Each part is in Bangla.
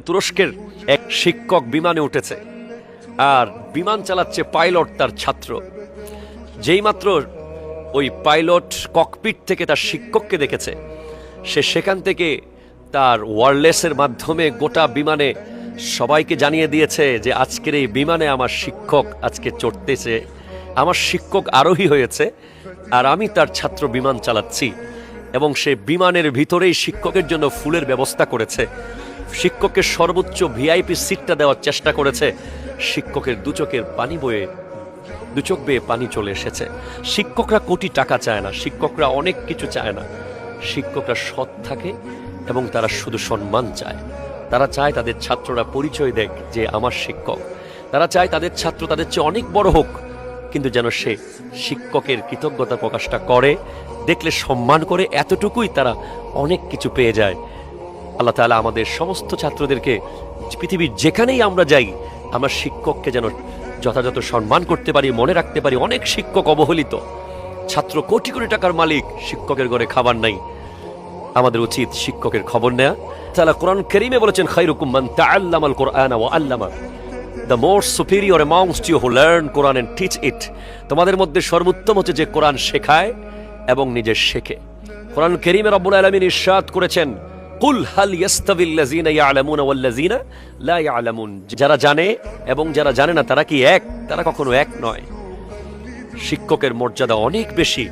তুরস্কের এক শিক্ষক বিমানে উঠেছে, আর বিমান চালাচ্ছে পাইলট তার ছাত্র। যেই মাত্র ওই পাইলট ককপিট থেকে তার শিক্ষককে দেখেছে, সে সেখান থেকে তার ওয়্যারলেসের মাধ্যমে গোটা বিমানে সবাইকে জানিয়ে দিয়েছে যে আজকের এই বিমানে আমার শিক্ষক আজকে চড়তেছে, আমার শিক্ষক আরোহী হয়েছে, আর আমি তার ছাত্র বিমান চালাচ্ছি। এবং সে বিমানের ভিতরেই শিক্ষকের জন্য ফুলের ব্যবস্থা করেছে, শিক্ষকের সর্বোচ্চ ভিআইপি সিটটা দেওয়ার চেষ্টা করেছে। শিক্ষকের দু চোখ বেয়ে পানি চলে এসেছে। শিক্ষকরা কোটি টাকা চায় না, শিক্ষকরা অনেক কিছু চায় না, শিক্ষকরা সৎ থাকে এবং তারা শুধু সম্মান চায়। তারা চায় তাদের ছাত্ররা পরিচয় দেখ যে আমার শিক্ষক। তারা চায় তাদের ছাত্র তাদের চেয়ে অনেক বড় হোক, কিন্তু যেন সে শিক্ষকের কৃতজ্ঞতা প্রকাশটা করে, দেখলে সম্মান করে, এতটুকুই তারা অনেক কিছু পেয়ে যায়। আল্লাহ তাআলা আমাদের সমস্ত ছাত্রদেরকে পৃথিবীর যেখানেই আমরা যাই, আমরা শিক্ষককে যেন যথাযথ সম্মান করতে পারি, মনে রাখতে পারি। অনেক শিক্ষক অবহেলিত, ছাত্র কোটি কোটি টাকার মালিক, শিক্ষকের ঘরে খাবার নাই। আমাদের উচিত শিক্ষকের খবর নেয়া। তাআলা কোরআন কারীমে বলেছেন, খায়রুকুম মান তাআল্লামাল কুরআনা ওয়া আল্লামা, the most superior amongst you who learn Quran and teach it. তোমাদের মধ্যে সর্বোত্তম হচ্ছে যে কোরআন শেখায় এবং নিজে শেখে। কোরআন কারীমে রব্বুল আলামিন ইরশাদ করেছেন, কুল হাল ইয়াস্তাবিল্লাযিনা ইয়ালামুনা ওয়াল্লাযিনা লা ইয়ালামুন, যারা জানে এবং যারা জানে না তারা কি এক? তারা কখনো এক নয়। শিক্ষকের মর্যাদা অনেক বেশি।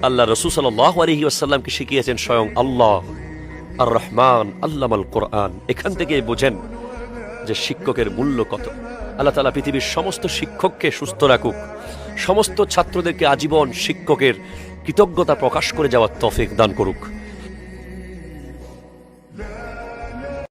আল্লাহ রাসূল সাল্লাল্লাহু আলাইহি ওয়াসাল্লামকে শিখিয়েছেন স্বয়ং আল্লাহ। আর রহমান আল্লামাল কোরআন। এখান থেকে বোঝেন যে শিক্ষকের মূল্য কত। আল্লাহ তাআলা পৃথিবীর সমস্ত শিক্ষককে সুস্থ রাখুক, সমস্ত ছাত্রদেরকে আজীবন শিক্ষকের কৃতজ্ঞতা প্রকাশ করে যাওয়ার তৌফিক দান করুক।